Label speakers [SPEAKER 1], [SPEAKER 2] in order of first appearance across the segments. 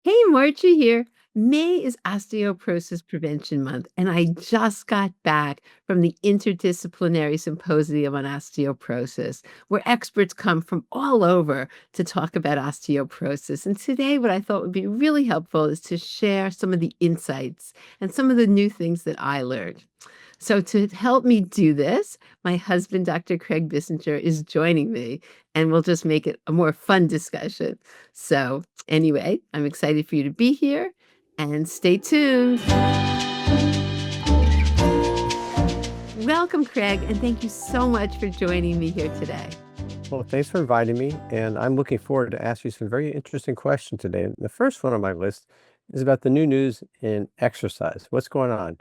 [SPEAKER 1] Hey, Margie here. May is Osteoporosis Prevention Month, and I just got back from the Interdisciplinary Symposium on Osteoporosis, where experts come from all over to talk about osteoporosis. And today, what I thought would be really helpful is to share some of the insights and some of the new things that I learned. So, to help me do this, my husband, Dr. Craig Bissinger, is joining me, and we'll just make it a more fun discussion. So, anyway, I'm excited for you to be here and stay tuned. Welcome, Craig, and thank you so much for joining me here today.
[SPEAKER 2] Well, thanks for inviting me, and I'm looking forward to ask you some very interesting questions today. The first one on my list is about the new news in exercise. What's going on?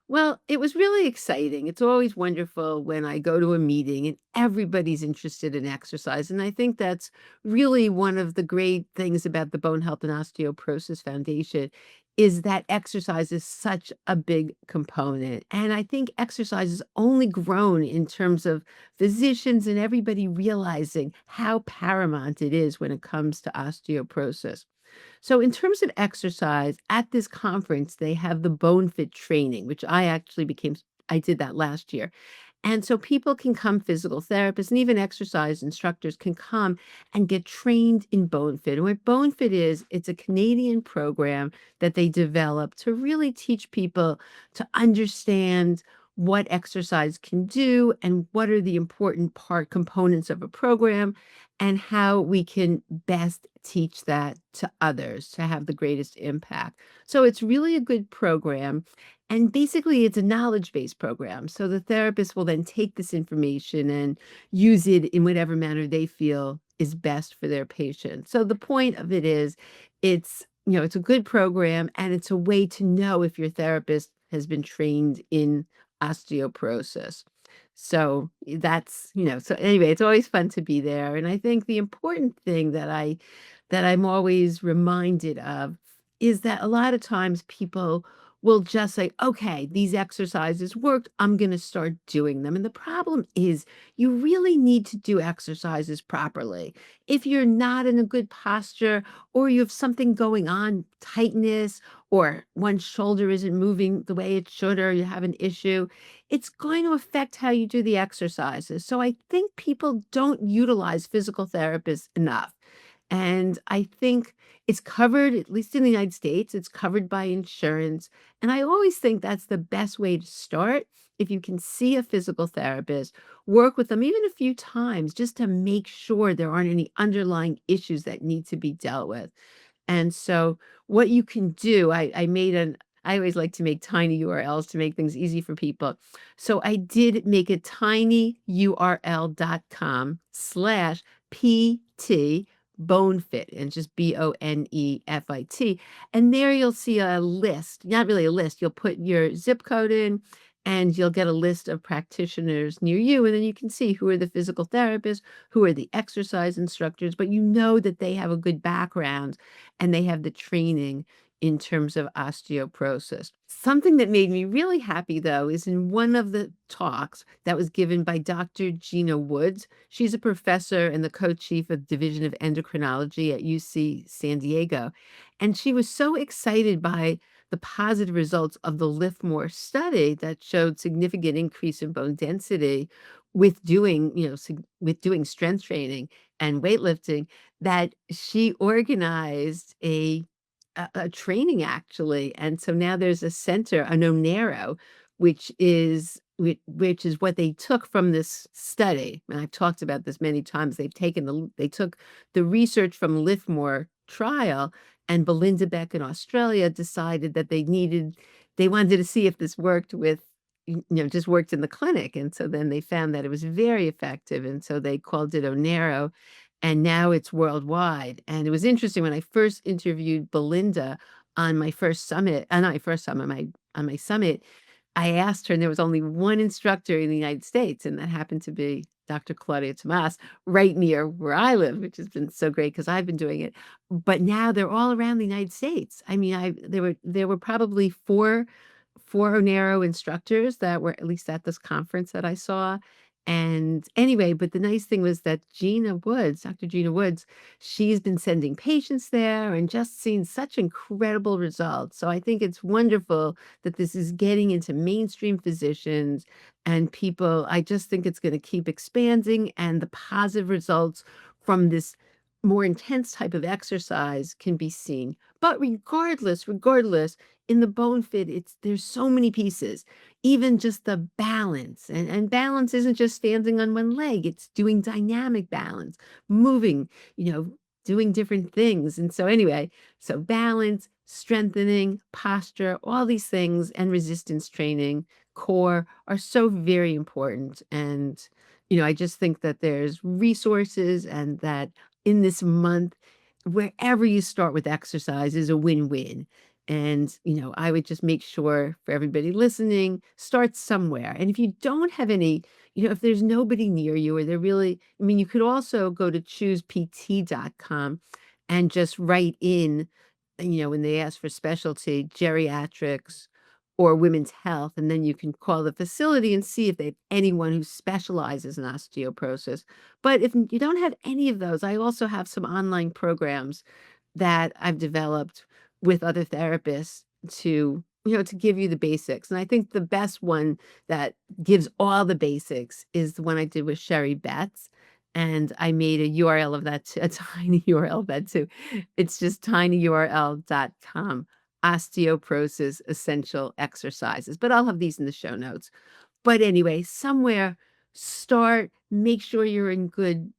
[SPEAKER 1] Well, it was really exciting. It's always wonderful when I go to a meeting and everybody's interested in exercise. And I think that's really one of the great things about the Bone Health and Osteoporosis Foundation is that exercise is such a big component. And I think exercise has only grown in terms of physicians and everybody realizing how paramount it is when it comes to osteoporosis. So in terms of exercise, at this conference, they have the Bone Fit training, which I did that last year. And so people can come, physical therapists and even exercise instructors can come and get trained in Bone Fit. And what Bone Fit is, it's a Canadian program that they developed to really teach people to understand what exercise can do and what are the important part components of a program and how we can best teach that to others to have the greatest impact. So it's really a good program. And basically, it's a knowledge-based program. So the therapist will then take this information and use it in whatever manner they feel is best for their patient. So the point of it is it's a good program and it's a way to know if your therapist has been trained in osteoporosis. So so anyway, it's always fun to be there. And I think the important thing that I'm always reminded of is that a lot of times people will just say, okay, these exercises worked. I'm going to start doing them. And the problem is you really need to do exercises properly. If you're not in a good posture or you have something going on, tightness, or one shoulder isn't moving the way it should, or you have an issue, it's going to affect how you do the exercises. So I think people don't utilize physical therapists enough. And I think it's covered, at least in the United States, it's covered by insurance. And I always think that's the best way to start. If you can see a physical therapist, work with them even a few times just to make sure there aren't any underlying issues that need to be dealt with. And so what you can do, I always like to make tiny URLs to make things easy for people. So I did make a tinyurl.com/PT bonefit and just BONEFIT. And there you'll see a list, not really a list. You'll put your zip code in and you'll get a list of practitioners near you. And then you can see who are the physical therapists, who are the exercise instructors, but you know that they have a good background and they have the training in terms of osteoporosis. Something that made me really happy, though, is in one of the talks that was given by Dr. Gina Woods. She's a professor and the co-chief of Division of Endocrinology at UC San Diego. And she was so excited by the positive results of the Lift More study that showed significant increase in bone density with doing strength training and weightlifting, that she organized a training actually. And so now there's a center, a Nonero, which is what they took from this study. And I've talked about this many times. They took the research from Liftmore trial, and Belinda Beck in Australia decided that they wanted to see if this worked just worked in the clinic. And so then they found that it was very effective. And so they called it Onero, and now it's worldwide. And it was interesting when I first interviewed Belinda on my first summit, not my first summit, on my summit, I asked her, and there was only one instructor in the United States, and that happened to be Dr. Claudia Tomas, right near where I live, which has been so great because I've been doing it. But now they're all around the United States. I mean, there were probably four Onero instructors that were at least at this conference that I saw. And anyway, but the nice thing was that Dr. Gina Woods, she's been sending patients there and just seen such incredible results. So I think it's wonderful that this is getting into mainstream physicians and people. I just think it's going to keep expanding, and the positive results from this more intense type of exercise can be seen. But regardless, in the bone fit, there's so many pieces, even just the balance. And balance isn't just standing on one leg, it's doing dynamic balance, moving, you know, doing different things. And so anyway, so balance, strengthening, posture, all these things, and resistance training, core are so very important. And, I just think that there's resources, and that in this month, wherever you start with exercise is a win-win. And, I would just make sure for everybody listening, start somewhere. And if you don't have any, if there's nobody near you, or you could also go to choosept.com and just write in, when they ask for specialty, geriatrics or women's health, and then you can call the facility and see if they have anyone who specializes in osteoporosis. But if you don't have any of those, I also have some online programs that I've developed with other therapists to give you the basics. And I think the best one that gives all the basics is the one I did with Sherry Betts. And I made a URL of that, a tiny URL of that too. It's just tinyurl.com, osteoporosis essential exercises. But I'll have these in the show notes. But anyway, somewhere, start, make sure you're in good,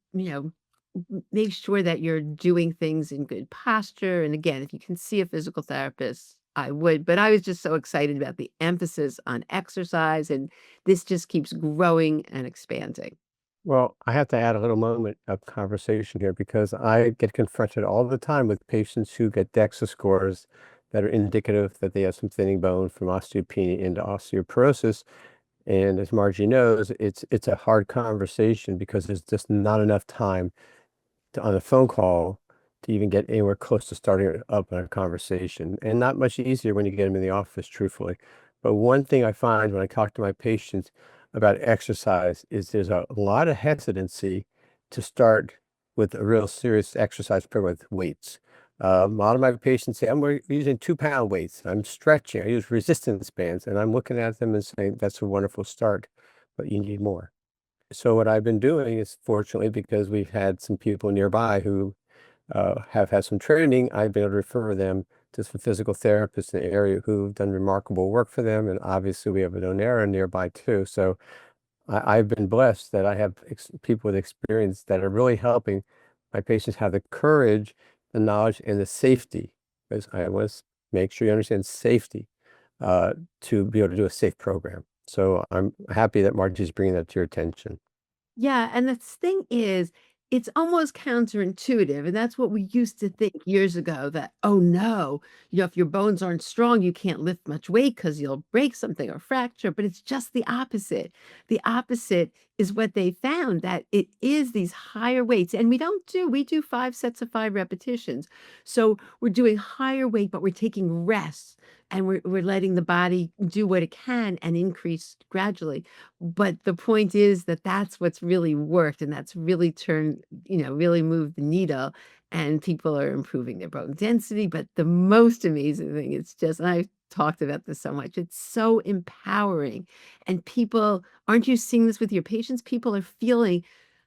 [SPEAKER 1] make sure that you're doing things in good posture. And again, if you can see a physical therapist, I would. But I was just so excited about the emphasis on exercise, and this just keeps growing and expanding.
[SPEAKER 2] Well, I have to add a little moment of conversation here because I get confronted all the time with patients who get DEXA scores that are indicative that they have some thinning bone from osteopenia into osteoporosis. And as Margie knows, it's a hard conversation because there's just not enough time on a phone call to even get anywhere close to starting up a conversation, and not much easier when you get them in the office, truthfully. But one thing I find when I talk to my patients about exercise is there's a lot of hesitancy to start with a real serious exercise program with weights. A lot of my patients say, I'm using 2-pound weights, I'm stretching, I use resistance bands, and I'm looking at them and saying, that's a wonderful start, but you need more. So what I've been doing is, fortunately, because we've had some people nearby who have had some training, I've been able to refer them to some physical therapists in the area who've done remarkable work for them. And obviously we have a donera nearby too. So I've been blessed that I have people with experience that are really helping my patients have the courage, the knowledge, and the safety, because I want to make sure you understand safety, to be able to do a safe program. So I'm happy that Margie's bringing that to your attention.
[SPEAKER 1] Yeah, and the thing is, it's almost counterintuitive, and that's what we used to think years ago, that, "Oh, no, if your bones aren't strong, you can't lift much weight because 'cause you'll break something or fracture," but it's just the opposite. The opposite is what they found, that it is these higher weights, and we do 5 sets of 5 repetitions. So, we're doing higher weight, but we're taking rests, and we're letting the body do what it can and increase gradually. But the point is that that's what's really worked, and that's really really moved the needle, and people are improving their bone density. But the most amazing thing, it's just, and I've talked about this so much, it's so empowering. And people, aren't you seeing this with your patients? People are feeling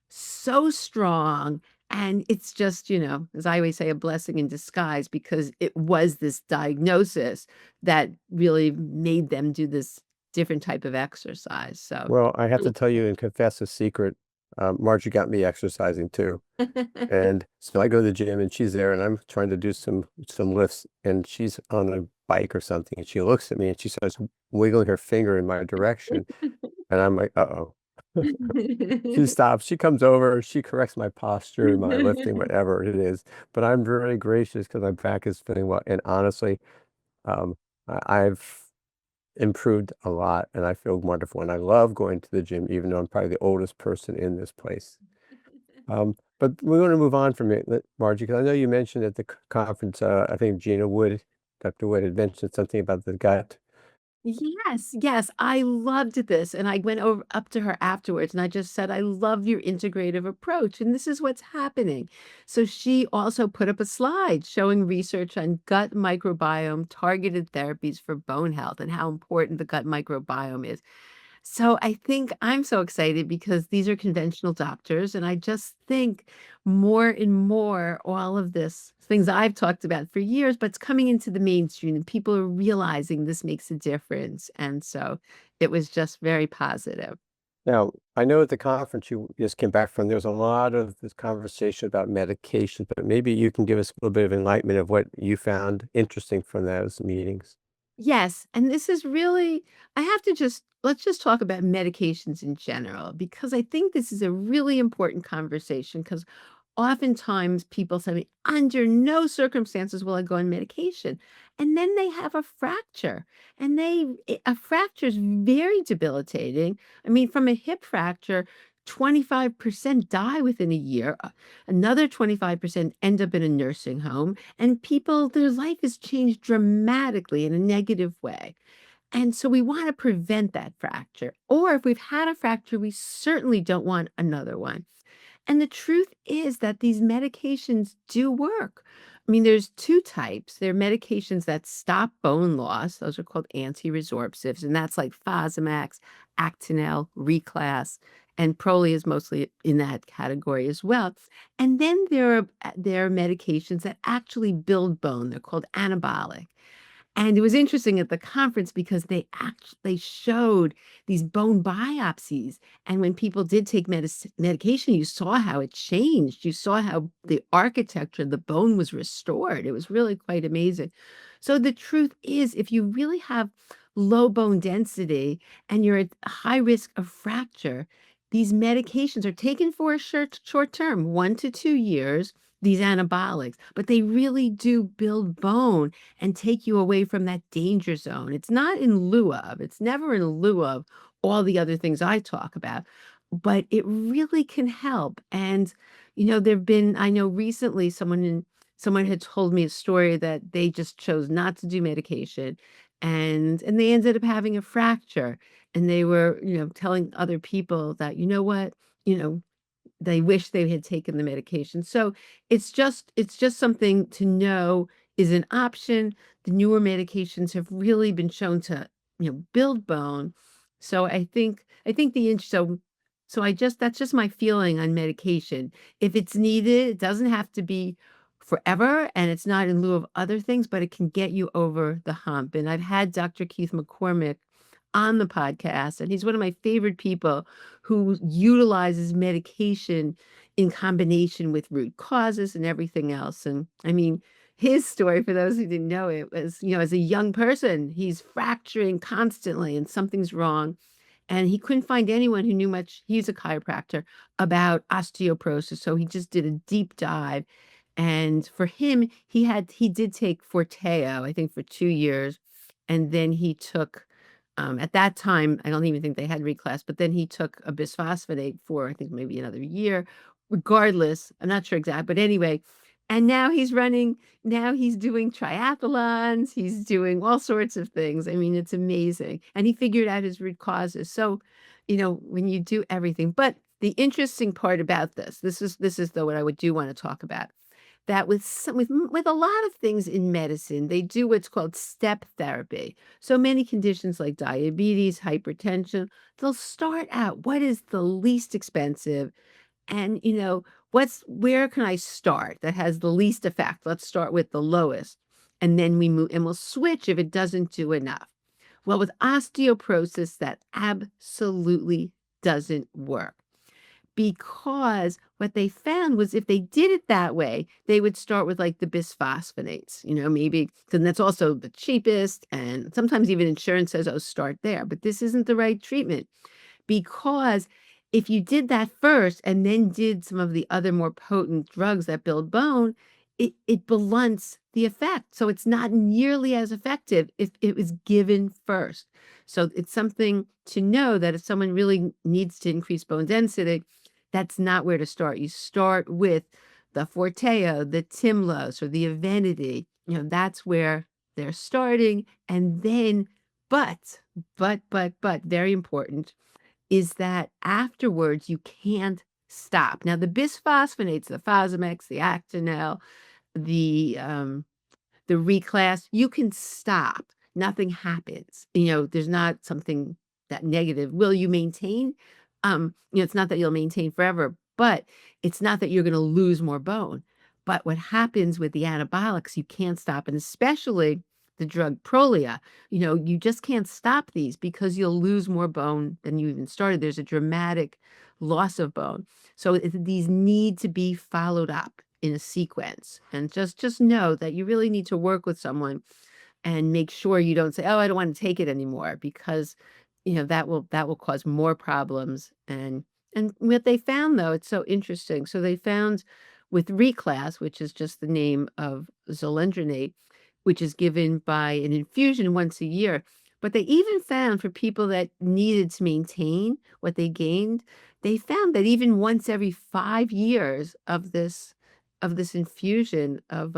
[SPEAKER 1] so strong. And it's just, as I always say, a blessing in disguise, because it was this diagnosis that really made them do this different type of exercise. So,
[SPEAKER 2] Well, I have to tell you and confess a secret. Margie got me exercising too. And so I go to the gym and she's there and I'm trying to do some lifts and she's on a bike or something and she looks at me and she starts wiggling her finger in my direction. And I'm like, uh-oh. She stops, she comes over, she corrects my posture, my lifting, whatever it is. But I'm really gracious because my back is feeling well. And honestly, um, I've improved a lot and I feel wonderful. And I love going to the gym, even though I'm probably the oldest person in this place. But we want to move on from it, Margie, because I know you mentioned at the conference, I think Dr. Wood had mentioned something about the gut.
[SPEAKER 1] Yes, yes, I loved this, and I went over up to her afterwards, and I just said, "I love your integrative approach, and this is what's happening." So she also put up a slide showing research on gut microbiome targeted therapies for bone health and how important the gut microbiome is. So I think I'm so excited because these are conventional doctors, and I just think more and more all of this things I've talked about for years, but it's coming into the mainstream and people are realizing this makes a difference. And so it was just very positive.
[SPEAKER 2] Now, I know at the conference you just came back from, there was a lot of this conversation about medication, but maybe you can give us a little bit of enlightenment of what you found interesting from those meetings.
[SPEAKER 1] Yes, and this is really I have to just let's just talk about medications in general because I think this is a really important conversation because oftentimes people say, under no circumstances will I go on medication. And then they have a fracture. And a fracture is very debilitating. I mean, from a hip fracture, 25% die within a year. Another 25% end up in a nursing home. And people, their life is changed dramatically in a negative way. And so we want to prevent that fracture. Or if we've had a fracture, we certainly don't want another one. And the truth is that these medications do work. I mean, there's 2 types. There are medications that stop bone loss. Those are called anti-resorptives, and that's like Fosamax, Actonel, Reclass, and Prolia is mostly in that category as well. And then there are medications that actually build bone. They're called anabolic. And it was interesting at the conference because they showed these bone biopsies, and when people did take medication, you saw how it changed. You saw how the architecture of the bone was restored. It was really quite amazing. So the truth is, if you really have low bone density and you're at high risk of fracture, these medications are taken for a short term, 1 to 2 years, these anabolics, but they really do build bone and take you away from that danger zone. It's not in lieu of, it's never in lieu of all the other things I talk about, but it really can help. And, there've been I know recently someone had told me a story that they just chose not to do medication and they ended up having a fracture. And they were, telling other people that, you know what, you know, they wish they had taken the medication. So it's just something to know is an option. The newer medications have really been shown to, build bone. So I think the int so I just that's just my feeling on medication. If it's needed, it doesn't have to be forever and it's not in lieu of other things, but it can get you over the hump. And I've had Dr. Keith McCormick on the podcast, and he's one of my favorite people who utilizes medication in combination with root causes and everything else. And I mean, his story, for those who didn't know it, was, as a young person, he's fracturing constantly and something's wrong. And he couldn't find anyone who knew much. He's a chiropractor about osteoporosis. So he just did a deep dive. And for him, he did take Forteo, I think, for 2 years. And then he took at that time, I don't even think they had reclass, but then he took a bisphosphonate for, I think, maybe another year. Regardless, I'm not sure exact, but anyway, and now he's doing triathlons, he's doing all sorts of things. I mean, it's amazing. And he figured out his root causes. So, when you do everything, but the interesting part about this is though what I would do want to talk about that with a lot of things in medicine, they do what's called step therapy. So many conditions like diabetes, hypertension, they'll start out what is the least expensive and where can I start that has the least effect? Let's start with the lowest. And then we move and we'll switch if it doesn't do enough. Well, with osteoporosis, that absolutely doesn't work because what they found was if they did it that way, they would start with like the bisphosphonates, maybe then that's also the cheapest. And sometimes even insurance says, oh, start there. But this isn't the right treatment because if you did that first and then did some of the other more potent drugs that build bone, it blunts the effect. So it's not nearly as effective if it was given first. So it's something to know that if someone really needs to increase bone density, that's not where to start. You start with the Forteo, the Timlos, or the Evenity. That's where they're starting. And then But, but, very important is that afterwards you can't stop. Now the bisphosphonates, the Fosamax, the Actonel, the reclass, you can stop. Nothing happens. There's not something that negative. Will you maintain? It's not that you'll maintain forever, but it's not that you're going to lose more bone. But what happens with the anabolics, you can't stop, and especially the drug Prolia, you just can't stop these because you'll lose more bone than you even started. There's a dramatic loss of bone. So these need to be followed up in a sequence. And just know that you really need to work with someone and make sure you don't say, "Oh, I don't want to take it anymore," because that will cause more problems. And what they found, though, it's so interesting. So they found with Reclass, which is just the name of Zolendronate, which is given by an infusion once a year. But they even found for people that needed to maintain what they gained, they found that even once every 5 years of this infusion of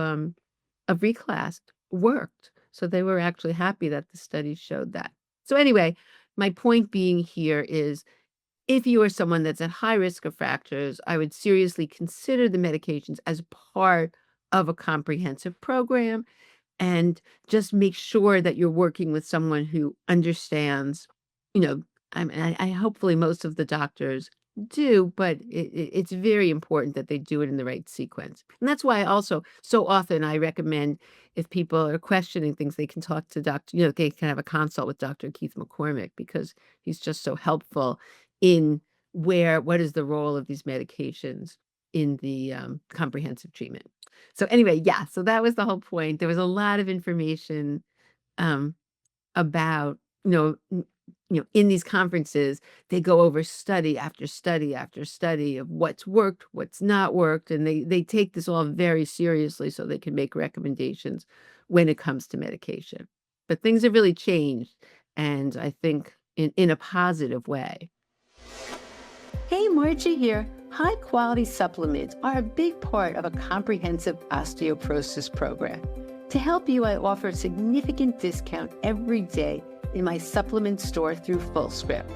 [SPEAKER 1] Reclass worked. So they were actually happy that the study showed that. So anyway, my point being here is if you are someone that's at high risk of fractures, I would seriously consider the medications as part of a comprehensive program and just make sure that you're working with someone who understands, you know, I hopefully most of the doctors do, but it's very important that they do it in the right sequence. And that's why also so often I recommend if people are questioning things, they can talk to they can have a consult with Dr. Keith McCormick because he's just so helpful in what is the role of these medications in the comprehensive treatment. So anyway, yeah, so that was the whole point. There was a lot of information um, about, in these conferences, they go over study after study after study of what's worked, what's not worked, and they take this all very seriously so they can make recommendations when it comes to medication. But things have really changed, and I think in a positive way.
[SPEAKER 3] Hey, Margie here. High quality supplements are a big part of a comprehensive osteoporosis program. To help you, I offer a significant discount every day in my supplement store through FullScript.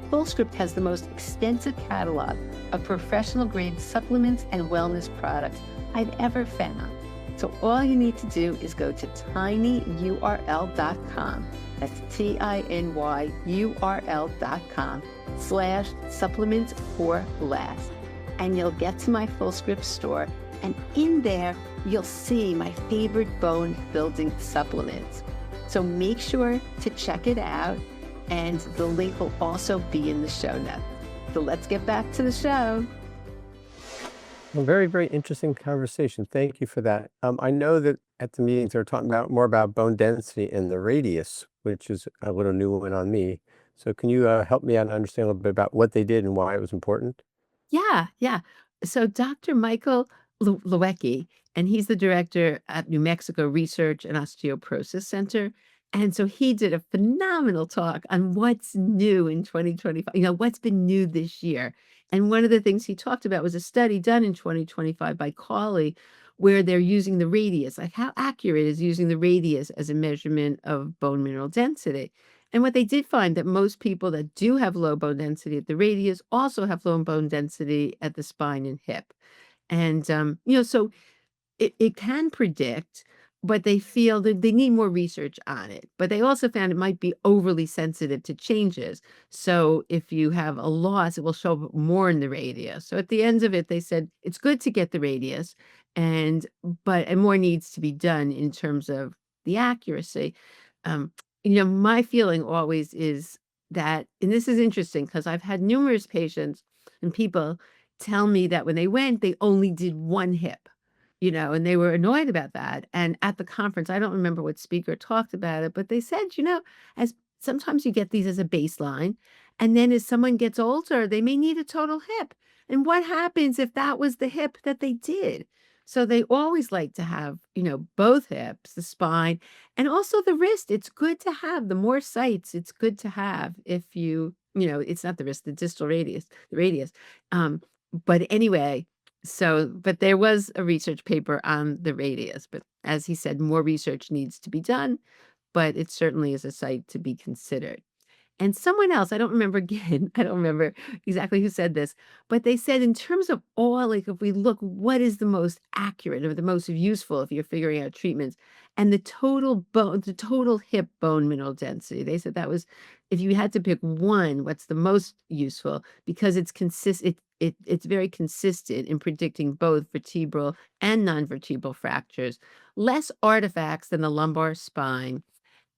[SPEAKER 3] FullScript has the most extensive catalog of professional grade supplements and wellness products I've ever found. So all you need to do is go to tinyurl.com. That's tinyurl.com/supplements for less. And you'll get to my FullScript store, and in there, you'll see my favorite bone building supplements. So make sure to check it out, and the link will also be in the show notes. So let's get back to the show.
[SPEAKER 2] Well, very, very interesting conversation. Thank you for that. I know that at the meetings they're talking about more about bone density and the radius, which is a little new one on me. So can you help me out and understand a little bit about what they did and why it was important?
[SPEAKER 1] Yeah, yeah. So Dr. Michael Lewicki, and he's the director at New Mexico Research and Osteoporosis Center. And so he did a phenomenal talk on what's new in 2025, what's been new this year. And one of the things he talked about was a study done in 2025 by Cawley, where they're using the radius, like how accurate is using the radius as a measurement of bone mineral density. And what they did find that most people that do have low bone density at the radius also have low bone density at the spine and hip. And, so it can predict, but they feel that they need more research on it. But they also found it might be overly sensitive to changes. So if you have a loss, it will show up more in the radius. So at the end of it, they said it's good to get the radius, and more needs to be done in terms of the accuracy. Um, my feeling always is that, and this is interesting because I've had numerous patients and people tell me that when they went, they only did one hip, and they were annoyed about that. And at the conference, I don't remember what speaker talked about it, but they said, as sometimes you get these as a baseline, and then as someone gets older, they may need a total hip. And what happens if that was the hip that they did? So they always like to have, both hips, the spine, and also the wrist. It's good to have the more sites. It's good to have if it's not the wrist, the distal radius, the radius. But anyway, but there was a research paper on the radius, but as he said, more research needs to be done. but it certainly is a site to be considered. And someone else, I don't remember again, I don't remember exactly who said this, but they said in terms of all, like if we look, what is the most accurate or the most useful if you're figuring out treatments, and the total hip bone mineral density, they said that was, if you had to pick one, what's the most useful, because it's very consistent in predicting both vertebral and non-vertebral fractures, less artifacts than the lumbar spine,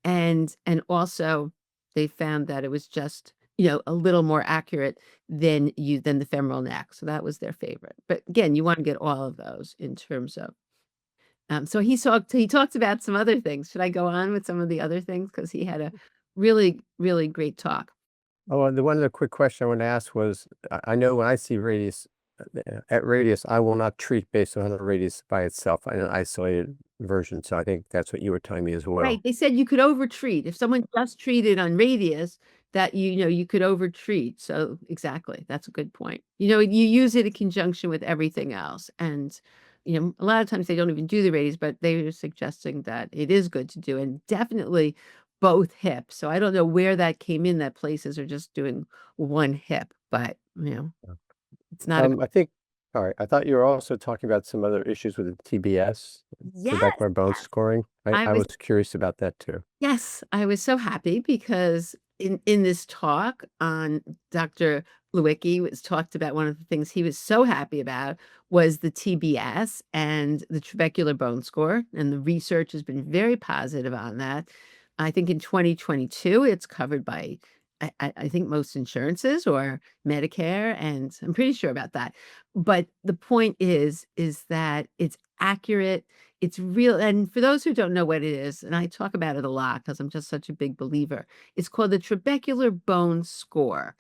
[SPEAKER 1] and also they found that it was just, a little more accurate than the femoral neck. So that was their favorite. But again, you want to get all of those in terms of so he talked about some other things. Should I go on with some of the other things? Because he had a really, really great talk.
[SPEAKER 2] Oh, and the one other quick question I want to ask was, I know when I see radius, at radius, I will not treat based on the radius by itself in an isolated version. So I think that's what you were telling me as
[SPEAKER 1] Right,
[SPEAKER 2] well.
[SPEAKER 1] they said you could overtreat. If someone just treated on radius, that you could overtreat. So exactly, that's a good point. You use it in conjunction with everything else. And a lot of times they don't even do the radius, but they were suggesting that it is good to do, and definitely both hips. So I don't know where that came in, that places are just doing one hip, but
[SPEAKER 2] Yeah.
[SPEAKER 1] it's not a
[SPEAKER 2] I think, all right, I thought you were also talking about some other issues with the TBS,
[SPEAKER 1] yes,
[SPEAKER 2] trabecular bone
[SPEAKER 1] yes.
[SPEAKER 2] scoring.
[SPEAKER 1] I
[SPEAKER 2] I
[SPEAKER 1] was
[SPEAKER 2] was curious about that too.
[SPEAKER 1] Yes, I was so happy because in this talk on Dr. Lewicki was talked about, one of the things he was so happy about was the TBS and the trabecular bone score, and the research has been very positive on that. I think in 2022 it's covered by I think most insurances or Medicare, and I'm pretty sure about that. But the point is that it's accurate, it's real. And for those who don't know what it is, and I talk about it a lot because I'm just such a big believer, it's called the Trabecular Bone Score.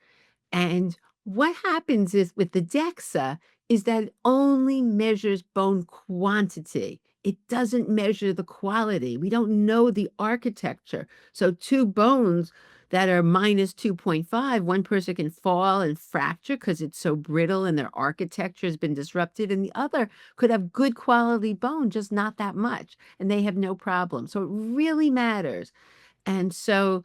[SPEAKER 1] And what happens is with the DEXA is that it only measures bone quantity. It doesn't measure the quality. We don't know the architecture. So two bones that are minus 2.5, one person can fall and fracture because it's so brittle and their architecture has been disrupted, and the other could have good quality bone, just not that much, and they have no problem. So it really matters. And so,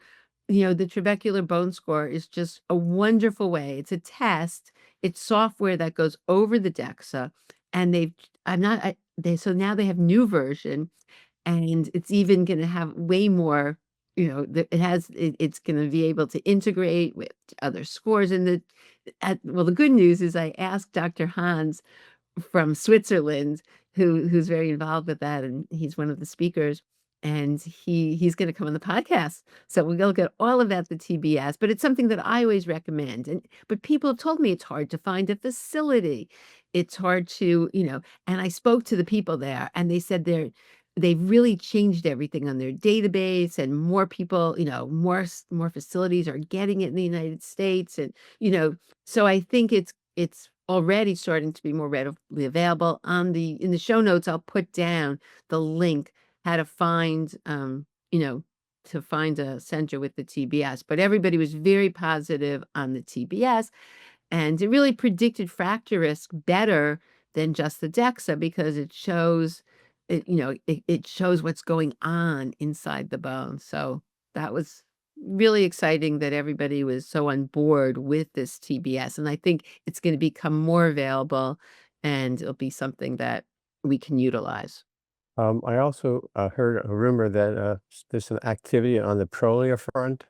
[SPEAKER 1] the trabecular bone score is just a wonderful way. It's a test. It's software that goes over the DEXA, and so now they have new version, and it's even going to have way more, it's going to be able to integrate with other scores. And well, the good news is I asked Dr. Hans from Switzerland, who's very involved with that, and he's one of the speakers, and he's going to come on the podcast. So we'll look at all about the TBS, but it's something that I always recommend. But people have told me it's hard to find a facility. It's hard to, and I spoke to the people there, and they said they've really changed everything on their database, and more people, more facilities are getting it in the United States. And, so I think it's already starting to be more readily available. In the show notes, I'll put down the link how to find, to find a center with the TBS. But everybody was very positive on the TBS, and it really predicted fracture risk better than just the DEXA, because it shows what's going on inside the bone. So that was really exciting that everybody was so on board with this TBS. And I think it's going to become more available, and it'll be something that we can utilize.
[SPEAKER 2] I also heard a rumor that there's some activity on the Prolia front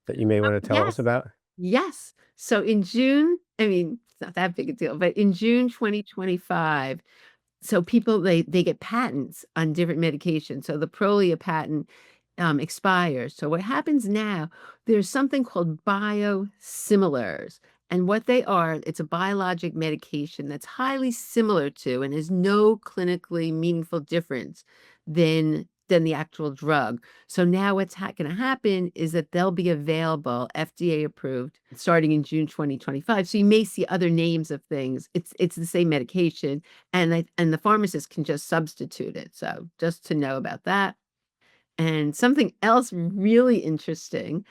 [SPEAKER 2] that you may want to tell us
[SPEAKER 1] Yes.
[SPEAKER 2] about.
[SPEAKER 1] Yes. So in June, I mean, it's not that big a deal, but in June 2025, so people, they get patents on different medications. So the Prolia patent expires. So what happens now, there's something called biosimilars. And what they are, it's a biologic medication that's highly similar to and has no clinically meaningful difference than the actual drug. So now what's going to happen is that they'll be available, FDA approved, starting in June 2025. So you may see other names of things. It's the same medication, and the pharmacist can just substitute it. So just to know about that. And something else really interesting,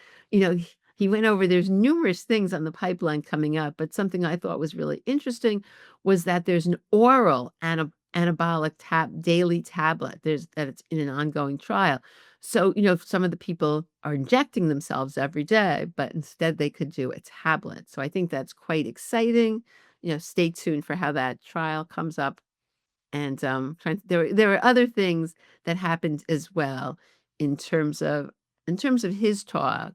[SPEAKER 1] he went over, there's numerous things on the pipeline coming up, but something I thought was really interesting was that there's an oral anabolic daily tablet. That it's in an ongoing trial. So, some of the people are injecting themselves every day, but instead they could do a tablet. So I think that's quite exciting. Stay tuned for how that trial comes up. And there are other things that happened as well in terms of his talk.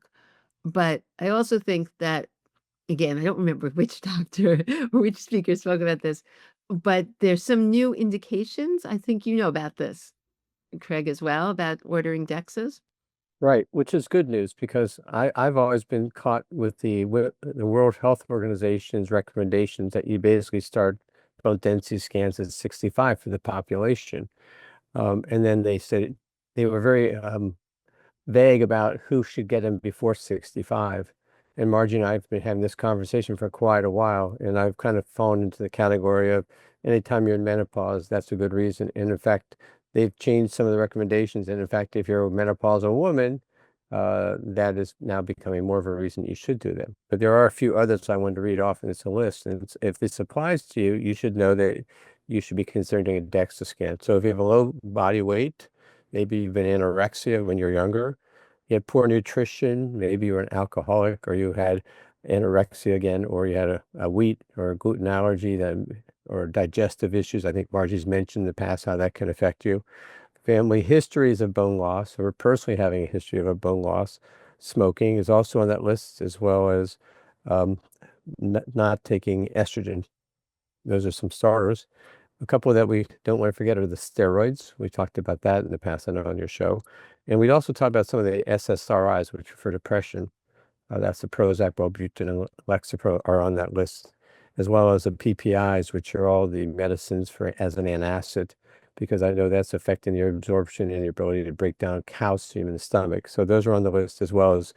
[SPEAKER 1] But I also think that, again, I don't remember which doctor or which speaker spoke about this, but there's some new indications. I think you know about this, Craig, as well, about ordering DEXAs.
[SPEAKER 2] Right, which is good news because I've always been caught with the World Health Organization's recommendations that you basically start bone density scans at 65 for the population. And then they said they were very vague about who should get them before 65. And Margie and I have been having this conversation for quite a while, and I've kind of fallen into the category of anytime you're in menopause, that's a good reason. And in fact, they've changed some of the recommendations. And in fact, if you're a menopausal woman, that is now becoming more of a reason you should do them. But there are a few others I wanted to read off, and it's a list. And if this applies to you, you should know that you should be considering a DEXA scan. So if you have a low body weight, maybe you've been anorexia when you're younger, you had poor nutrition, maybe you were an alcoholic, or you had anorexia again, or you had a wheat or a gluten allergy or digestive issues. I think Margie's mentioned in the past how that can affect you. Family histories of bone loss, or personally having a history of a bone loss. Smoking is also on that list, as well as not taking estrogen. Those are some starters. A couple that we don't want to forget are the steroids. We talked about that in the past, I know, on your show. And we'd also talk about some of the SSRIs, which are for depression. That's the Prozac, Wellbutrin, and Lexapro are on that list, as well as the PPIs, which are all the medicines for as an antacid, because I know that's affecting your absorption and your ability to break down calcium in the stomach. So those are on the list, as well as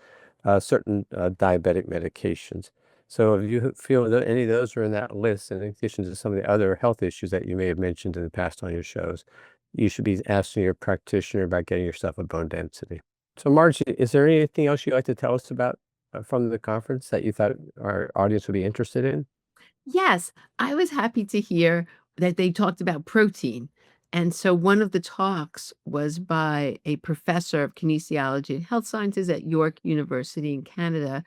[SPEAKER 2] certain diabetic medications. So if you feel that any of those are in that list, in addition to some of the other health issues that you may have mentioned in the past on your shows, you should be asking your practitioner about getting yourself a bone density. So Margie, is there anything else you'd like to tell us about from the conference that you thought our audience would be interested in?
[SPEAKER 1] Yes, I was happy to hear that they talked about protein. And so one of the talks was by a professor of kinesiology and health sciences at York University in Canada,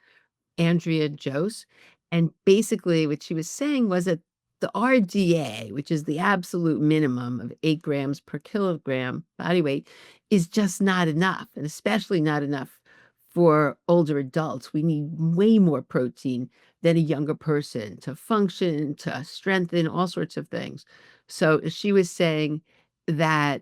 [SPEAKER 1] Andrea Jose. And basically what she was saying was that the RDA, which is the absolute minimum of 8 grams per kilogram body weight, is just not enough, and especially not enough for older adults. We need way more protein than a younger person to function, to strengthen, all sorts of things. So she was saying that,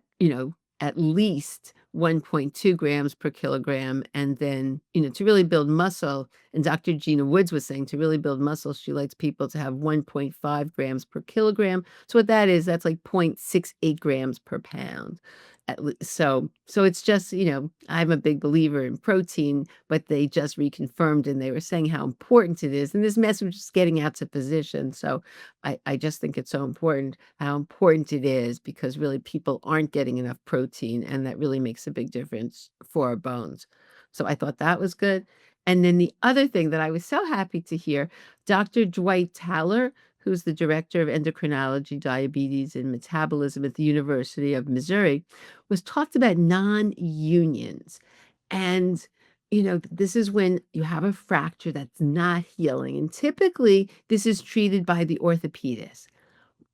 [SPEAKER 1] at least 1.2 grams per kilogram. And then, to really build muscle, and Dr. Gina Woods was saying to really build muscle, she likes people to have 1.5 grams per kilogram. So what that is, that's like 0.68 grams per pound. So it's just, I'm a big believer in protein, but they just reconfirmed and they were saying how important it is. And this message is getting out to physicians. So I just think it's so important how important it is, because really people aren't getting enough protein, and that really makes a big difference for our bones. So I thought that was good. And then the other thing that I was so happy to hear, Dr. Dwight Taylor, who's the director of endocrinology, diabetes, and metabolism at the University of Missouri, was talked about non-unions. And this is when you have a fracture that's not healing. And typically, this is treated by the orthopedist.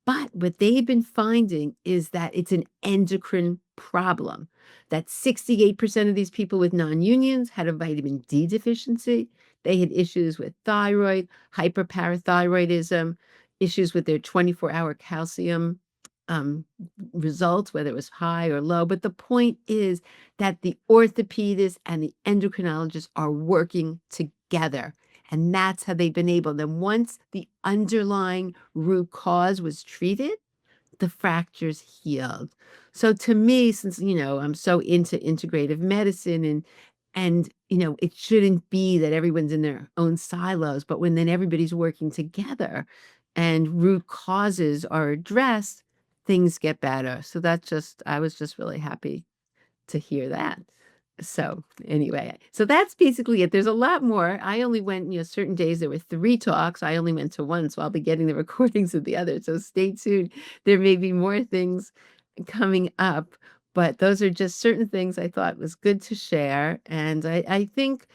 [SPEAKER 1] But what they've been finding is that it's an endocrine problem, that 68% of these people with non-unions had a vitamin D deficiency. They had issues with thyroid, hyperparathyroidism, issues with their 24-hour calcium um, results, whether it was high or low. But the point is that the orthopedist and the endocrinologist are working together. And that's how they've been able. Then once the underlying root cause was treated, the fractures healed. So to me, since I'm so into integrative medicine, and it shouldn't be that everyone's in their own silos, but when then everybody's working together and root causes are addressed, things get better. So I was just really happy to hear that. So anyway, so that's basically it. There's a lot more. I only went, certain days there were 3 talks. I only went to 1, so I'll be getting the recordings of the others. So stay tuned. There may be more things coming up, But those are just certain things I thought was good to share, and I think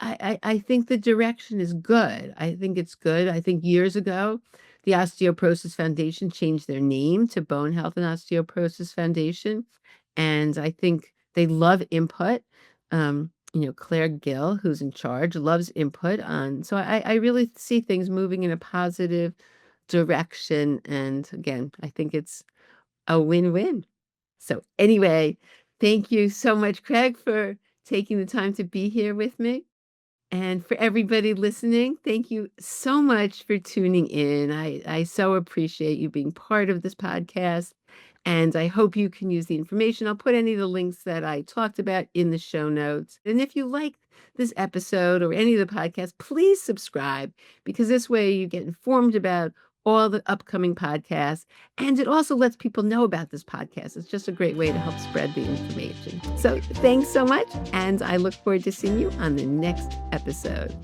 [SPEAKER 1] I think the direction is good. I think it's good. I think years ago, the Osteoporosis Foundation changed their name to Bone Health and Osteoporosis Foundation, and I think they love input. Claire Gill, who's in charge, loves input on. So I really see things moving in a positive direction, and again, I think it's a win-win. So anyway, thank you so much, Craig, for taking the time to be here with me. And for everybody listening, thank you so much for tuning in. I so appreciate you being part of this podcast. And I hope you can use the information. I'll put any of the links that I talked about in the show notes. And if you like this episode or any of the podcasts, please subscribe, because this way you get informed about all the upcoming podcasts. And it also lets people know about this podcast. It's just a great way to help spread the information. So thanks so much. And I look forward to seeing you on the next episode.